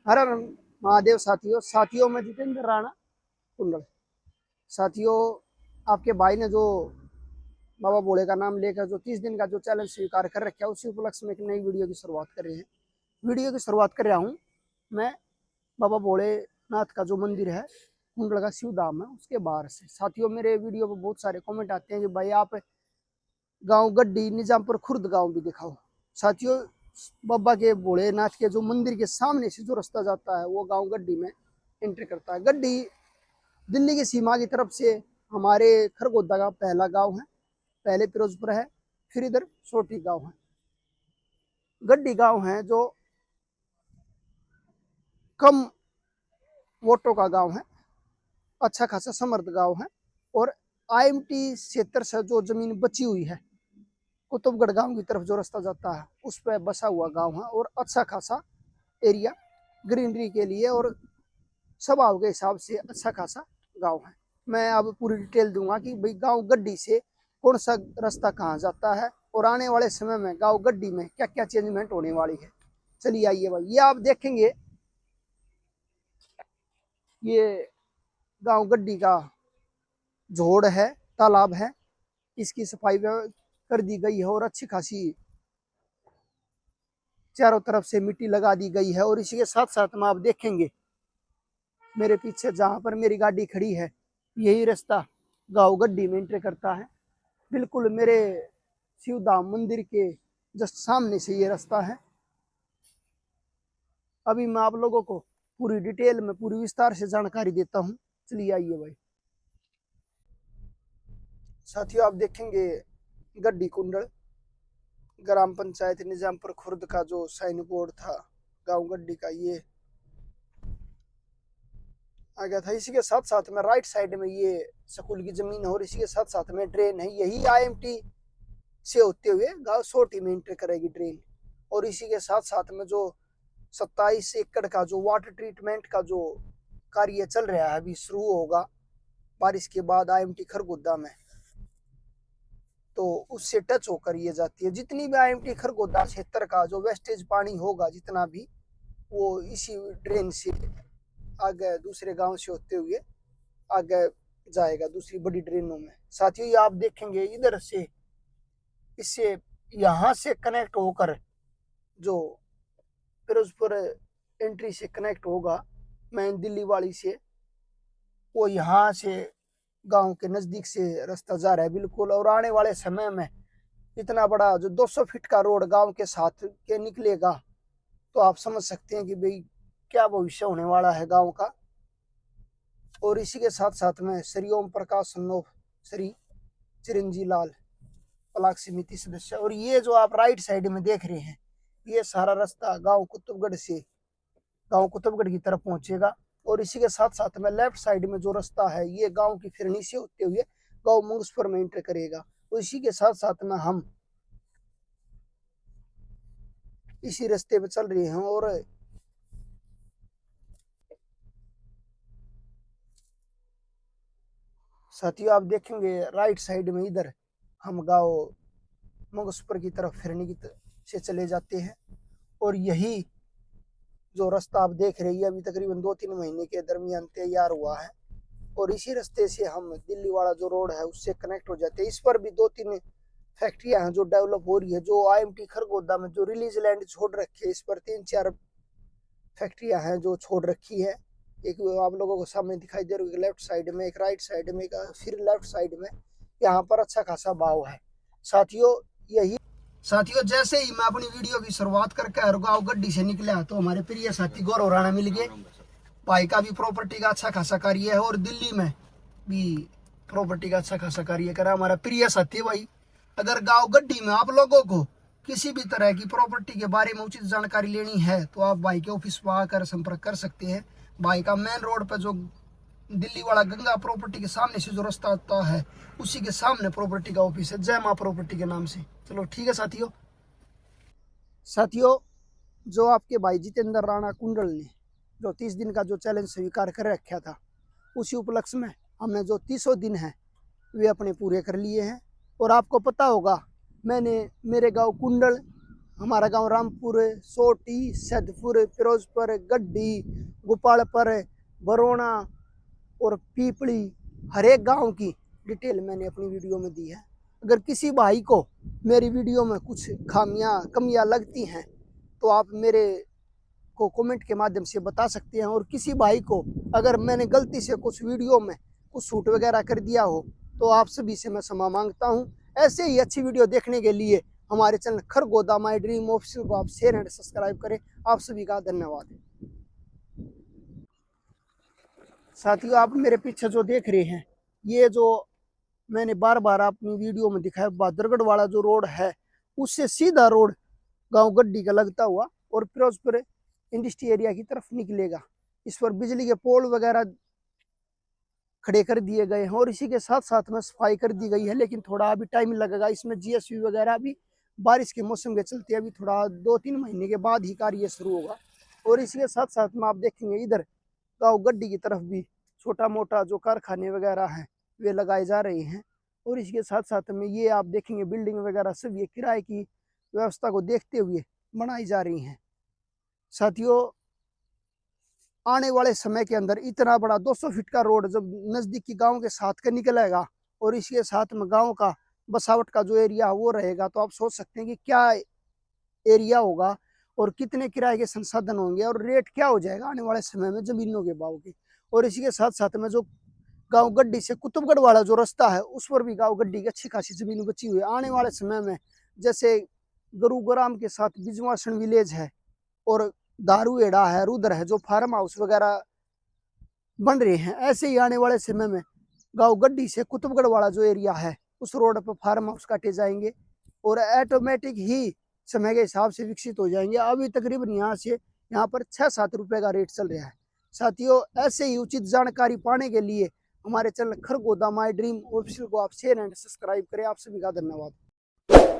हर हर महादेव साथियों में जितेंद्र राणा कुंडल। साथियों, आपके भाई ने जो बाबा भोले का नाम लेकर जो 30 दिन का जो चैलेंज स्वीकार कर रखा है, उसी उपलक्ष्य में एक नई वीडियो की शुरुआत कर रहे हैं। वीडियो की शुरुआत कर रहा हूँ मैं बाबा भोलेनाथ का जो मंदिर है कुंडल का शिव धाम है उसके बाहर से। साथियों, मेरे वीडियो पर बहुत सारे कमेंट आते हैं कि भाई आप गांव गड्डी निजामपुर खुर्द गांव भी दिखाओ। साथियों, बाबा के भोलेनाथ के जो मंदिर के सामने से जो रास्ता जाता है वो गांव गड्डी में एंटर करता है। गड्डी दिल्ली की सीमा की तरफ से हमारे खरगोदा का पहला गांव है। पहले फिरोजपुर है, फिर इधर छोटी गांव है। गड्डी गांव है जो कम वोटों का गांव है, अच्छा खासा समर्थ गांव है। और IMT क्षेत्र से जो जमीन बची हुई है कुतुबगढ़ गांव की तरफ जो रास्ता जाता है उस पर बसा हुआ गांव है और अच्छा खासा एरिया ग्रीनरी के लिए और स्वभाव के हिसाब से अच्छा खासा गांव है। मैं अब पूरी डिटेल दूंगा कि भाई गांव गड्डी से कौन सा रास्ता कहाँ जाता है और आने वाले समय में गांव गड्डी में क्या क्या चेंजमेंट होने वाली है। चलिए आइए भाई, ये आप देखेंगे ये गांव गड्डी का जोड़ है, तालाब है। इसकी सफाई कर दी गई है और अच्छी खासी चारों तरफ से मिट्टी लगा दी गई है। और इसी के साथ साथ में आप देखेंगे मेरे पीछे जहां पर मेरी गाड़ी खड़ी है यही रास्ता गांव गड्डी में एंटर करता है। बिल्कुल मेरे शिवधाम मंदिर के जस्ट सामने से ये रास्ता है। अभी मैं आप लोगों को पूरी डिटेल में पूरी विस्तार से जानकारी देता हूँ। चलिए आइए भाई। साथियों, आप देखेंगे गड्डी कुंडल ग्राम पंचायत निजामपुर खुर्द का जो साइन बोर्ड था गांव गड्डी का, ये आ गया था। इसी के साथ साथ में राइट साइड में ये स्कूल की जमीन है और इसी के साथ साथ में ड्रेन है। यही IMT से होते हुए गांव सोटी में एंटर करेगी ड्रेन। और इसी के साथ साथ में जो 27 एकड़ का जो वाटर ट्रीटमेंट का जो कार्य चल रहा है अभी शुरू होगा बारिश के बाद IMT खरगोदा में, तो उससे टच होकर ये जाती है। जितनी भी IMT खरगोदा क्षेत्र का जो वेस्टेज पानी होगा जितना भी, वो इसी ड्रेन से आगे दूसरे गांव से होते हुए आगे जाएगा दूसरी बड़ी ड्रेनों में। साथियों, ये आप देखेंगे इधर से इससे यहाँ से कनेक्ट होकर जो फिरोजपुर एंट्री से कनेक्ट होगा मेन दिल्ली वाली से, वो यहाँ से गांव के नजदीक से रास्ता जा रहा है बिल्कुल। और आने वाले समय में इतना बड़ा जो 200 फीट का रोड गांव के साथ के निकलेगा, तो आप समझ सकते हैं कि भाई क्या भविष्य होने वाला है गांव का। और इसी के साथ साथ में श्री ओम प्रकाश सन्नोफ श्री चिरंजी लाल ब्लॉक समिति सदस्य। और ये जो आप राइट साइड में देख रहे हैं ये सारा रास्ता गांव कुतुबगढ़ से गांव कुतुबगढ़ की तरफ पहुंचेगा। और इसी के साथ साथ में लेफ्ट साइड में जो रास्ता है ये गांव की फिरनी से होते हुए गांव मंगसपुर में एंटर करेगा। और इसी के साथ साथ में हम इसी रास्ते पे चल रहे हैं। और साथियों, आप देखेंगे राइट साइड में इधर हम गांव मंगसपुर की तरफ फिरनी की से चले जाते हैं। और यही जो रास्ता आप देख रहे हैं अभी तकरीबन 2-3 महीने के दरमियान तैयार हुआ है। और इसी रास्ते से हम दिल्ली वाला जो रोड है उससे कनेक्ट हो जाते हैं। इस पर भी 2-3 फैक्ट्रियां हैं जो डेवलप हो रही है। जो IMT खरगोदा में जो रिलीज लैंड छोड़ रखी है इस पर 3-4 फैक्ट्रियां हैं जो छोड़ रखी है। एक आप लोगों को सामने दिखाई दे रही है लेफ्ट साइड में, एक राइट साइड में, एक फिर लेफ्ट साइड में। यहाँ पर अच्छा खासा भाव है। साथियों, जैसे ही मैं अपनी वीडियो की शुरुआत करके गांव गड्डी से निकला तो हमारे प्रिय साथी गौरव राणा मिल गए। भाई का भी प्रॉपर्टी का अच्छा खासा कार्य है और दिल्ली में भी प्रॉपर्टी का अच्छा खासा कार्य करा हमारा प्रिय साथी भाई। अगर गांव गड्डी में आप लोगों को किसी भी तरह की प्रॉपर्टी के बारे में उचित जानकारी लेनी है तो आप भाई के ऑफिस पर आकर संपर्क कर सकते हैं। भाई का मेन रोड पर जो दिल्ली वाला गंगा प्रॉपर्टी के सामने से जो रास्ता आता है उसी के सामने प्रॉपर्टी का ऑफिस है, जय माँ प्रॉपर्टी के नाम से। चलो ठीक है साथियों, जो आपके भाई जितेंद्र राणा कुंडल ने जो 30 दिन का जो चैलेंज स्वीकार कर रखा था उसी उपलक्ष्य में हमने जो 30 दिन है वे अपने पूरे कर लिए हैं। और आपको पता होगा मैंने मेरे गांव कुंडल हमारा गांव रामपुर, सोटी, सैदपुर, फिरोजपुर, गड्डी, गोपालपुर, बरोना और पीपली, हर एक गांव की डिटेल मैंने अपनी वीडियो में दी है। अगर किसी भाई को मेरी वीडियो में कुछ कमियां लगती हैं तो आप मेरे को कमेंट के माध्यम से बता सकते हैं। और किसी भाई को अगर मैंने गलती से कुछ वीडियो में कुछ शूट वगैरह कर दिया हो तो आप सभी से मैं क्षमा मांगता हूं। ऐसे ही अच्छी वीडियो देखने के लिए हमारे channel Kharghoda my dream official को आप शेयर एंड सब्सक्राइब करें। आप सभी का धन्यवाद। साथियों, आप मेरे पीछे जो देख रहे हैं, ये जो मैंने बार बार अपनी वीडियो में दिखाया बहादुरगढ़ वाला जो रोड है, उससे सीधा रोड गांव गड्डी का लगता हुआ और फिरोजपुर इंडस्ट्री एरिया की तरफ निकलेगा। इस पर बिजली के पोल वगैरह खड़े कर दिए गए हैं और इसी के साथ साथ में सफाई कर दी गई है, लेकिन थोड़ा अभी टाइम लगेगा। इसमें जीएसबी वगैरह भी बारिश के मौसम के चलते अभी थोड़ा 2-3 महीने के बाद ही कार्य शुरू होगा। और इसी के साथ साथ में आप देखेंगे इधर गाँव गड्डी की तरफ भी छोटा मोटा जो कारखाने वगैरह हैं वे लगाए जा रहे हैं। और इसके साथ साथ में ये आप देखेंगे बिल्डिंग वगैरह सब ये किराए की व्यवस्था को देखते हुए बनाई जा रही हैं। साथियों, आने वाले समय के अंदर इतना बड़ा 200 फीट का रोड जब नजदीकी गांव के साथ का निकलेगा और इसके साथ में गांव का बसावट का जो एरिया वो रहेगा, तो आप सोच सकते हैं कि क्या एरिया होगा और कितने किराए के संसाधन होंगे और रेट क्या हो जाएगा आने वाले समय में जमीनों के भाव की। और इसी के साथ साथ में जो गांव गड्डी से कुतुबगढ़ वाला जो रास्ता है उस पर भी गांव गड्डी की अच्छी खासी जमीन बची हुई है। आने वाले समय में जैसे गुरुग्राम के साथ बिजवासन विलेज है और दारूहेड़ा है, रुद्र है, जो फार्म हाउस वगैरह बन रहे हैं, ऐसे ही आने वाले समय में गांव गड्डी से कुतुबगढ़ वाला जो एरिया है उस रोड पर फार्म हाउस काटे जाएंगे और ऑटोमेटिक ही समय के हिसाब से विकसित हो जाएंगे। अभी तकरीबन यहाँ पर 6-7 रुपए का रेट चल रहा है। साथियों, ऐसे ही उचित जानकारी पाने के लिए हमारे channel Kharghoda my dream official को आप शेयर एंड सब्सक्राइब करें। आप सभी का धन्यवाद।